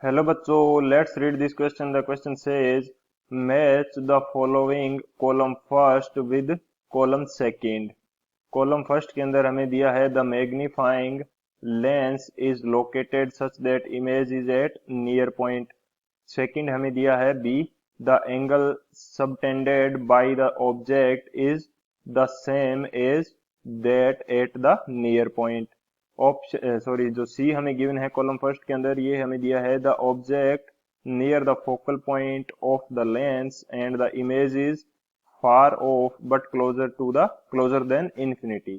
Hello बच्चों, let's read this question. The question says match the following column first with column second. Column first के अंदर हमें दिया है the magnifying lens is located such that image is at near point. Second हमें दिया है B the angle subtended by the object is the same as that at the near point. Option जो C हमें given है column first के अंदर, ये हमें दिया है the object near the focal point of the lens and the image is far of but closure then infinity.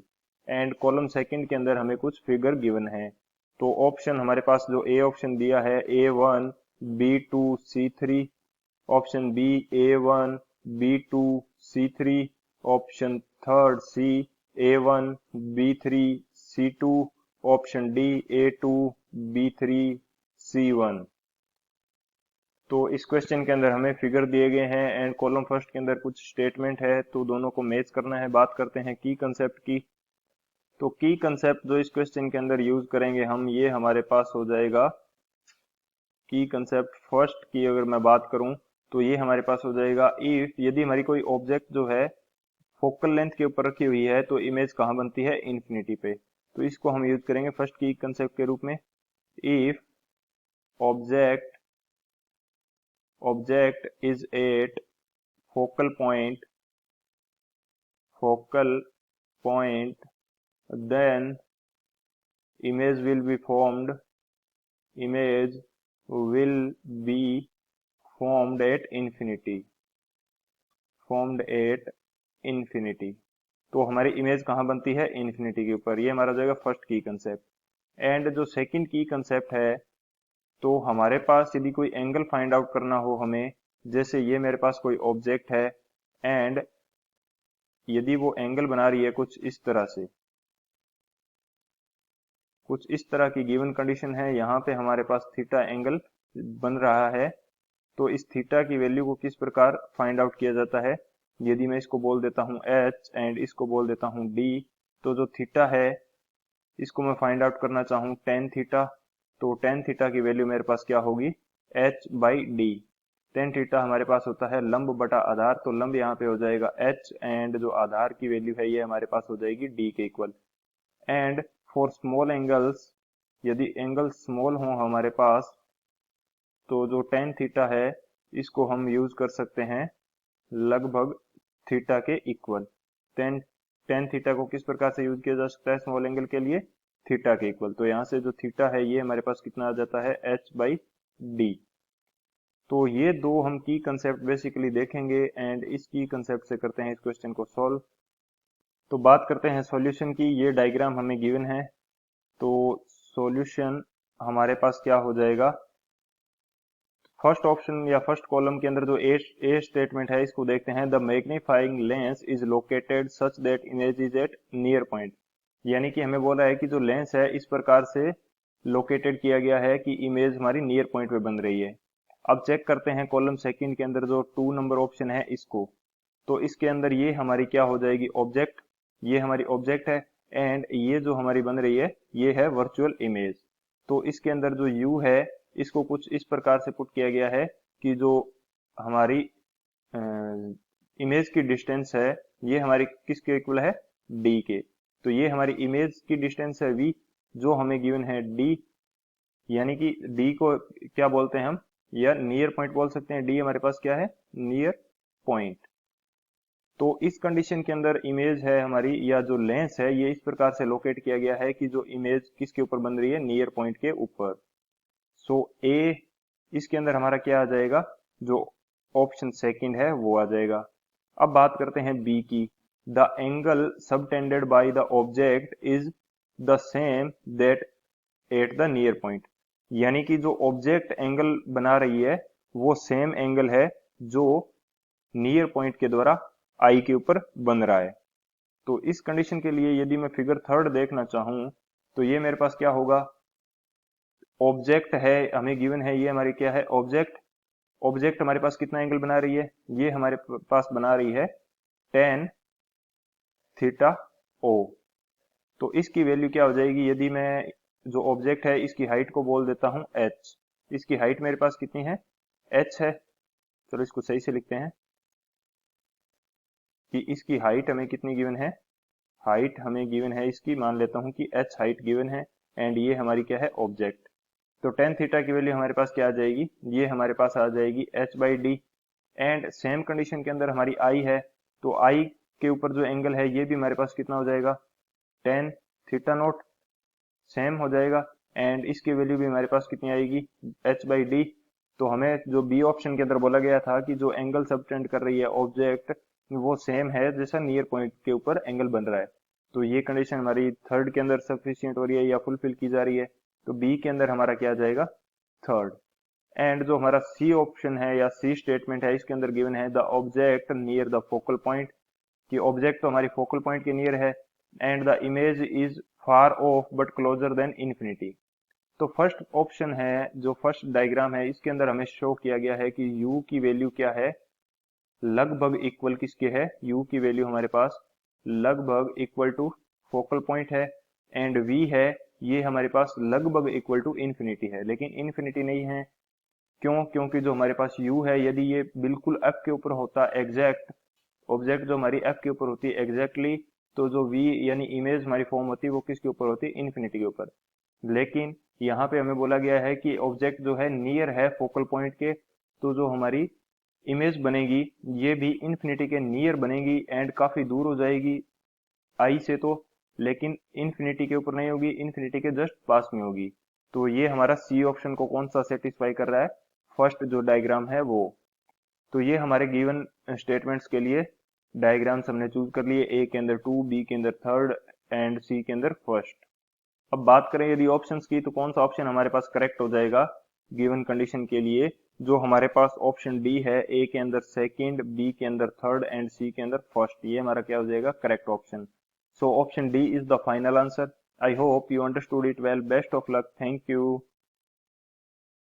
And column second के अंदर हमें कुछ फिगर गिवन है। तो ऑप्शन हमारे पास जो ए ऑप्शन दिया है A1 B2 C3, option B A1 B2 C3, option third C A1 B3 C2, option D A2 B3 C1। तो इस क्वेश्चन के अंदर हमें फिगर दिए गए हैं एंड कॉलम फर्स्ट के अंदर कुछ स्टेटमेंट है, तो दोनों को मैच करना है। बात करते हैं की कंसेप्ट की। तो की कंसेप्ट जो इस क्वेश्चन के अंदर यूज करेंगे हम, ये हमारे पास हो जाएगा की कंसेप्ट फर्स्ट की। अगर मैं बात करूं तो ये हमारे पास हो जाएगा इफ, यदि हमारी कोई ऑब्जेक्ट जो है फोकल लेंथ के ऊपर रखी हुई है तो इमेज कहाँ बनती है, इन्फिनिटी पे। तो इसको हम यूज करेंगे फर्स्ट की कंसेप्ट के रूप में। If object object is at focal point then image will be formed image will be formed at infinity। तो हमारी इमेज कहाँ बनती है, इन्फिनिटी के ऊपर। ये हमारा जाएगा फर्स्ट की कंसेप्ट। एंड जो सेकंड की कंसेप्ट है, तो हमारे पास यदि कोई एंगल फाइंड आउट करना हो हमें, जैसे ये मेरे पास कोई ऑब्जेक्ट है एंड यदि वो एंगल बना रही है कुछ इस तरह से, कुछ इस तरह की गिवन कंडीशन है, यहाँ पे हमारे पास थीटा एंगल बन रहा है। तो इस थीटा की वैल्यू को किस प्रकार फाइंड आउट किया जाता है, यदि मैं इसको बोल देता हूँ एच एंड इसको बोल देता हूँ डी, तो जो थीटा है इसको मैं फाइंड आउट करना चाहूँ टेन थीटा, तो टेन थीटा की वैल्यू मेरे पास क्या होगी, H by D. Tan theta हमारे पास होता है लंब बटा आधार, तो लंब यहाँ पे हो जाएगा एच एंड जो आधार की वैल्यू है ये हमारे पास हो जाएगी डी के equal. And for small angles, यदि एंगल स्मॉल हो हमारे पास, तो जो टेन थीटा है इसको हम यूज कर सकते हैं लगभग थीटा के इक्वल। टेन टेन थीटा को किस प्रकार से यूज किया जा सकता है स्मॉल एंगल के लिए, थीटा के इक्वल। तो यहाँ से जो थीटा है ये हमारे पास कितना आ जाता है, एच बाई डी। तो ये दो हम की कंसेप्ट बेसिकली देखेंगे एंड इस की कंसेप्ट से करते हैं इस क्वेश्चन को सॉल्व। तो बात करते हैं सॉल्यूशन की। ये डायग्राम हमें गिवन है, तो सॉल्यूशन हमारे पास क्या हो जाएगा, फर्स्ट ऑप्शन या फर्स्ट कॉलम के अंदर जो ए स्टेटमेंट है इसको देखते हैं। The magnifying lens is located such that image is at near point. यानी कि हमें बोला है कि जो लेंस है इस प्रकार से लोकेटेड किया गया है कि इमेज हमारी नियर पॉइंट पे बन रही है। अब चेक करते हैं कॉलम सेकंड के अंदर जो 2 नंबर ऑप्शन है इसको। तो इसके अंदर ये हमारी क्या हो जाएगी, ऑब्जेक्ट। ये हमारी ऑब्जेक्ट है एंड ये जो हमारी बन रही है ये है वर्चुअल इमेज। तो इसके अंदर जो यू है इसको कुछ इस प्रकार से पुट किया गया है कि जो हमारी इमेज की डिस्टेंस है ये हमारी किसके इक्वल है, डी के। तो ये हमारी इमेज की डिस्टेंस है वी, जो हमें गिवन है डी। यानी कि डी को क्या बोलते हैं हम, या नियर पॉइंट बोल सकते हैं। डी हमारे पास क्या है, नियर पॉइंट। तो इस कंडीशन के अंदर इमेज है हमारी, या जो लेंस है ये इस प्रकार से लोकेट किया गया है कि जो इमेज किसके ऊपर बन रही है, नियर पॉइंट के ऊपर। सो ए इसके अंदर हमारा क्या आ जाएगा, जो ऑप्शन सेकंड है वो आ जाएगा। अब बात करते हैं बी की। The angle subtended by the object is the same that at the near point. यानी कि जो ऑब्जेक्ट एंगल बना रही है वो सेम एंगल है जो नियर पॉइंट के द्वारा आई के ऊपर बन रहा है। तो इस कंडीशन के लिए यदि मैं फिगर थर्ड देखना चाहूं तो ये मेरे पास क्या होगा, ऑब्जेक्ट है हमें गिवन है, ये हमारी क्या है, ऑब्जेक्ट। ऑब्जेक्ट हमारे पास कितना एंगल बना रही है, ये हमारे पास बना रही है टेन थीटा ओ। तो इसकी वैल्यू क्या हो जाएगी, यदि मैं जो ऑब्जेक्ट है इसकी हाइट को बोल देता हूं एच, इसकी हाइट मेरे पास कितनी है, h है। चलो इसको सही से लिखते हैं कि इसकी हाइट हमें कितनी गिवन है, हाइट हमें गिवन है इसकी, मान लेता हूं कि h हाइट गिवन है, एंड ये हमारी क्या है, ऑब्जेक्ट। तो टेन थीटा की वैल्यू हमारे पास क्या आ जाएगी, ये हमारे पास आ जाएगी h/d। एंड सेम कंडीशन के अंदर हमारी आई है, तो आई के ऊपर जो एंगल है ये भी हमारे पास कितना हो जाएगा, टेन थीटा नॉट, सेम हो जाएगा। एंड इसकी वैल्यू भी हमारे पास कितनी आएगी, h/d। तो हमें जो बी ऑप्शन के अंदर बोला गया था कि जो एंगल सबटेंड कर रही है ऑब्जेक्ट वो सेम है जैसा नियर पॉइंट के ऊपर एंगल बन रहा है, तो ये कंडीशन हमारी थर्ड के अंदर सफिशियंट हो रही है या फुलफिल की जा रही है, तो बी के अंदर हमारा क्या आ जाएगा, थर्ड। एंड जो हमारा सी ऑप्शन है या सी स्टेटमेंट है इसके अंदर गिवन है the object near the focal point, कि ऑब्जेक्ट तो हमारी फोकल पॉइंट के नियर है, and the image is far of but closure then infinity. तो फर्स्ट ऑप्शन है, जो फर्स्ट डायग्राम है इसके अंदर हमें शो किया गया है कि u की वैल्यू क्या है, लगभग इक्वल किसके है, u की वैल्यू हमारे पास लगभग इक्वल टू फोकल पॉइंट है, एंड v है ये हमारे पास लगभग इक्वल टू इन्फिनिटी है, लेकिन इन्फिनिटी नहीं है। क्यों, क्योंकि जो हमारे पास u है यदि ये बिल्कुल f के ऊपर होता एग्जैक्ट, ऑब्जेक्ट जो हमारी f के ऊपर होती है एग्जैक्टली, तो जो v यानी इमेज हमारी फॉर्म होती है वो किसके ऊपर होती है, इन्फिनिटी के ऊपर। लेकिन यहाँ पे हमें बोला गया है कि ऑब्जेक्ट जो है नियर है फोकल पॉइंट के, तो जो हमारी इमेज बनेगी ये भी इन्फिनिटी के नियर बनेगी, एंड काफी दूर हो जाएगी आई से तो, लेकिन इन्फिनिटी के ऊपर नहीं होगी, इन्फिनिटी के जस्ट पास में होगी। तो ये हमारा सी ऑप्शन को कौन सा सेटिस्फाई कर रहा है, फर्स्ट जो डायग्राम है वो। तो ये हमारे गिवन स्टेटमेंट्स के लिए डायग्राम्स हमने चूज कर लिए, ए के अंदर टू, बी के अंदर थर्ड, एंड सी के अंदर फर्स्ट। अब बात करें यदि ऑप्शंस की, तो कौन सा ऑप्शन हमारे पास करेक्ट हो जाएगा गिवन कंडीशन के लिए, जो हमारे पास ऑप्शन डी है, ए के अंदर सेकंड, बी के अंदर थर्ड, एंड सी के अंदर फर्स्ट, ये हमारा क्या हो जाएगा, correct option. So option D is the final answer. I hope you understood it well. Best of luck. Thank you.